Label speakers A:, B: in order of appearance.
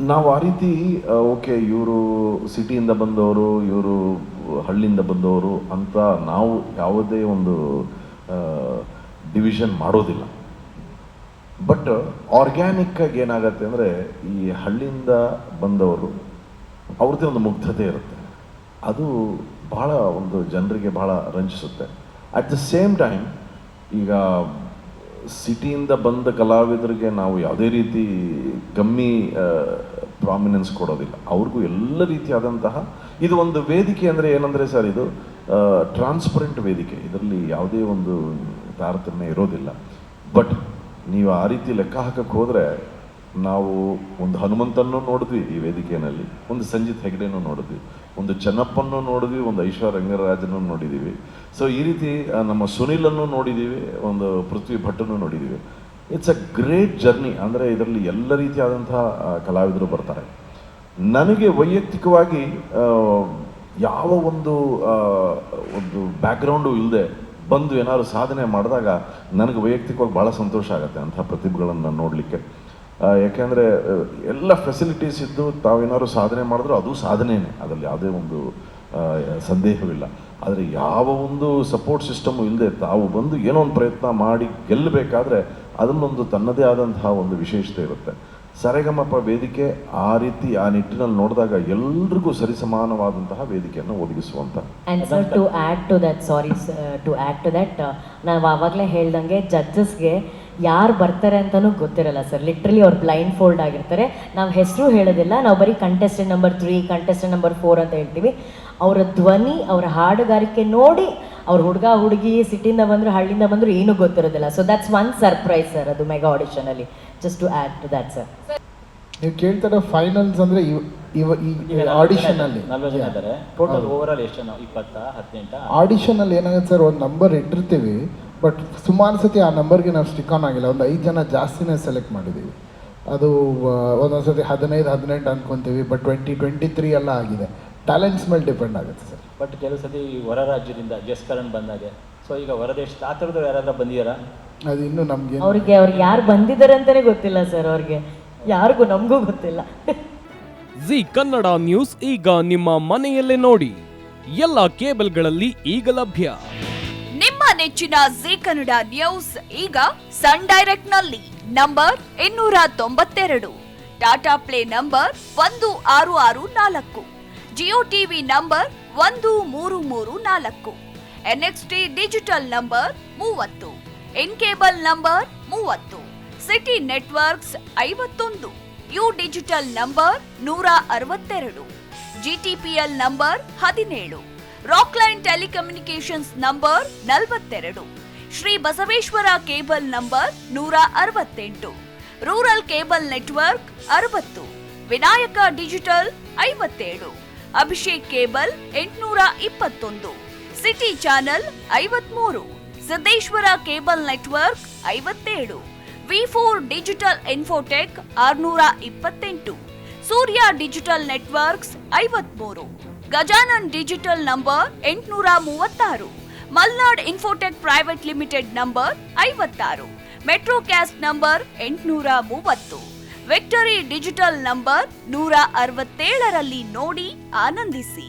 A: ನಾವು ಆ ರೀತಿ ಓಕೆ ಇವರು ಸಿಟಿಯಿಂದ ಬಂದವರು, ಇವರು ಹಳ್ಳಿಯಿಂದ ಬಂದವರು ಅಂತ ನಾವು ಯಾವುದೇ ಒಂದು ಡಿವಿಷನ್ ಮಾಡೋದಿಲ್ಲ. ಬಟ್ ಆರ್ಗ್ಯಾನಿಕ್ಕಾಗಿ ಏನಾಗತ್ತೆ ಅಂದರೆ, ಈ ಹಳ್ಳಿಯಿಂದ ಬಂದವರು ಅವ್ರದ್ದೇ ಒಂದು ಮುಗ್ಧತೆ ಇರುತ್ತೆ, ಅದು ಭಾಳ ಒಂದು ಜನರಿಗೆ ಭಾಳ ರಂಜಿಸುತ್ತೆ. ಅಟ್ ದ ಸೇಮ್ ಟೈಮ್ ಈಗ ಸಿಟಿಯಿಂದ ಬಂದ ಕಲಾವಿದರಿಗೆ ನಾವು ಯಾವುದೇ ರೀತಿ ಕಮ್ಮಿ ಪ್ರಾಮಿನೆನ್ಸ್ ಕೊಡೋದಿಲ್ಲ. ಅವ್ರಿಗೂ ಎಲ್ಲ ರೀತಿಯಾದಂತಹ, ಇದು ಒಂದು ವೇದಿಕೆ ಅಂದರೆ ಏನಂದರೆ ಸರ್, ಇದು ಟ್ರಾನ್ಸ್ಪರೆಂಟ್ ವೇದಿಕೆ, ಇದರಲ್ಲಿ ಯಾವುದೇ ಒಂದು ತಾರತಮ್ಯ ಇರೋದಿಲ್ಲ. ಬಟ್ ನೀವು ಆ ರೀತಿ ಲೆಕ್ಕ ಹಾಕಕ್ಕೆ ಹೋದರೆ, ನಾವು ಒಂದು ಹನುಮಂತನ್ನು ನೋಡಿದ್ವಿ ಈ ವೇದಿಕೆಯಲ್ಲಿ, ಒಂದು ಸಂಜಿತ್ ಹೆಗ್ಡೆನೂ ನೋಡಿದ್ವಿ, ಒಂದು ಚೆನ್ನಪ್ಪನ್ನು ನೋಡಿದ್ವಿ, ಒಂದು ಐಶ್ವರ್ಯ ರಂಗರಾಜನೂ ನೋಡಿದ್ದೀವಿ. ಸೊ ಈ ರೀತಿ ನಮ್ಮ ಸುನಿಲನ್ನು ನೋಡಿದ್ದೀವಿ, ಒಂದು ಪೃಥ್ವಿ ಭಟ್ಟನ್ನು ನೋಡಿದ್ದೀವಿ. It's a great journey. ಅಂದರೆ ಇದರಲ್ಲಿ ಎಲ್ಲ ರೀತಿಯಾದಂತಹ ಕಲಾವಿದರು ಬರ್ತಾರೆ. ನನಗೆ ವೈಯಕ್ತಿಕವಾಗಿ ಯಾವ ಒಂದು ಬ್ಯಾಕ್ಗ್ರೌಂಡು ಇಲ್ಲದೆ ಬಂದು ಏನಾದ್ರು ಸಾಧನೆ ಮಾಡಿದಾಗ ನನಗೆ ವೈಯಕ್ತಿಕವಾಗಿ ಭಾಳ ಸಂತೋಷ ಆಗುತ್ತೆ ಅಂಥ ಪ್ರತಿಭೆಗಳನ್ನು ನೋಡಲಿಕ್ಕೆ. ಯಾಕೆಂದರೆ ಎಲ್ಲ ಫೆಸಿಲಿಟೀಸ್ ಇದ್ದು ತಾವೇನಾದ್ರು ಸಾಧನೆ ಮಾಡಿದ್ರು ಅದು ಸಾಧನೆಯೇ, ಅದರಲ್ಲಿ ಯಾವುದೇ ಒಂದು ಸಂದೇಹವಿಲ್ಲ. ಆದರೆ ಯಾವ ಒಂದು ಸಪೋರ್ಟ್ ಸಿಸ್ಟಮು ಇಲ್ಲದೆ ತಾವು ಬಂದು ಏನೋ ಒಂದು ಪ್ರಯತ್ನ ಮಾಡಿ ಗೆಲ್ಲಬೇಕಾದ್ರೆ ಅದನ್ನೊಂದು ತನ್ನದೇ ಆದಂತಹ ಒಂದು ವಿಶೇಷತೆ ಇರುತ್ತೆ. ಸರೆಗಮಪ ವೇದಿಕೆ ಆ ರೀತಿ ಆ ನಿಟ್ಟಿನಲ್ಲಿ ನೋಡಿದಾಗ ಎಲ್ರಿಗೂ ಸರಿಸಮಾನವಾದಂತಹ ವೇದಿಕೆಯನ್ನು ಒದಗಿಸುವಂಥ.
B: And sir, to add to that ನಾವು ಆವಾಗಲೇ ಹೇಳ್ದಂಗೆ ಜಡ್ಜಸ್ಗೆ ಯಾರು ಬರ್ತಾರೆ ಅಂತಲೂ ಗೊತ್ತಿರಲ್ಲ ಸರ್. ಲಿಟ್ರಲಿ ಅವ್ರು ಬ್ಲೈಂಡ್ ಫೋಲ್ಡ್ ಆಗಿರ್ತಾರೆ. ನಾವು ಹೆಸರು ಹೇಳೋದಿಲ್ಲ, ನಾವು ಬರೀ ಕಂಟೆಸ್ಟೆಂಟ್ ನಂಬರ್ 3, ಕಂಟೆಸ್ಟೆಂಟ್ ನಂಬರ್ 4 ಅಂತ ಹೇಳ್ತೀವಿ. ಅವರ ಧ್ವನಿ, ಅವರ ಹಾಡುಗಾರಿಕೆ ನೋಡಿ ಅವ್ರ ಹುಡುಗ ಹುಡುಗಿ ಸಿಟಿಯಿಂದ ಬಂದರು ಹಳ್ಳಿಯಿಂದ ಬಂದರು ಏನೂ ಗೊತ್ತಿರೋದಿಲ್ಲ. So that's one surprise sir, ಅದು ಮೆಗಾ ಆಡಿಷನಲ್ಲಿ. Just to add to that sir.
C: ನೀವು ಕೇಳ್ತಾರೆ ಫೈನಲ್ಸ್ ಅಂದರೆ ಆಡಿಷನಲ್ಲಿ
D: ಟೋಟಲ್ ಓವರಾಲ್ ಎಷ್ಟು ಜನ? 20, 18?
C: ಆಡಿಷನಲ್ಲಿ ಏನಾಗುತ್ತೆ ಸರ್, ಒಂದು ನಂಬರ್ ಇಟ್ಟಿರ್ತೀವಿ, ಬಟ್ ಸುಮಾರು ಸತಿ ಆ ನಂಬರ್ಗೆ ನಾವು ಸ್ಟಿಕ್ ಆನ್ ಆಗಿಲ್ಲ. ಒಂದು 5 ಜನ ಜಾಸ್ತಿನೇ ಸೆಲೆಕ್ಟ್ ಮಾಡಿದ್ದೀವಿ. ಅದು ಒಂದೊಂದು ಸತಿ 15-18 ಅಂದ್ಕೊತೀವಿ, ಬಟ್ 20-23 ಎಲ್ಲ ಆಗಿದೆ. ಟ್ಯಾಲೆಂಟ್ಸ್ ಮೇಲೆ ಡಿಪೆಂಡ್ ಆಗುತ್ತೆ ಸರ್.
D: ಬಟ್ ಕೆಲವು ಸತಿ ಹೊರ ರಾಜ್ಯದಿಂದ ಜಸ್ಕರಣ್ ಬಂದಾಗೆ, ಸೊ ಈಗ ಹೊರದೇಶ ಆ ಥರದ್ದು ಯಾರಾದ್ರೂ ಬಂದಿದ್ದಾರಾ?
C: ಅದು ಇನ್ನೂ ನಮಗೆ
B: ಅವ್ರಿಗೆ ಯಾರು ಬಂದಿದ್ದಾರೆ ಅಂತಲೇ ಗೊತ್ತಿಲ್ಲ ಸರ್. ಅವ್ರಿಗೆ ಯಾರಿಗೂ ನಮಗೂ ಗೊತ್ತಿಲ್ಲ.
E: ಜಿ ಕನ್ನಡ ನ್ಯೂಸ್ ಈಗ ನಿಮ್ಮ ಮನೆಯಲ್ಲೇ ನೋಡಿ. ಎಲ್ಲ ಕೇಬಲ್ಗಳಲ್ಲಿ ಈಗ ಲಭ್ಯ.
F: ನಿಮ್ಮ ನೆಚ್ಚಿನ ಜಿ ಕನ್ನಡ ನ್ಯೂಸ್ ಈಗ ಸನ್ ಡೈರೆಕ್ಟ್ ನಲ್ಲಿ number 292, Tata play number 1664, Jio TV number 1334, NXT digital number 30, in cable number 30, city networks 51, U digital number 162, GTPL number 17, Rockline telecommunications number 42, Shri Basaveshwara cable number 168, rural cable network 60, Vinayaka digital 57, Abhishek cable 821, city channel 53, Siddeshwara cable network 57, V4 digital Infotech 628, Surya digital networks 53, Gajanan digital number 836, Malnad infotech private limited number 56, Metrocast number 830, victory digital number 167ರಲ್ಲಿ ನೋಡಿ ಆನಂದಿಸಿ.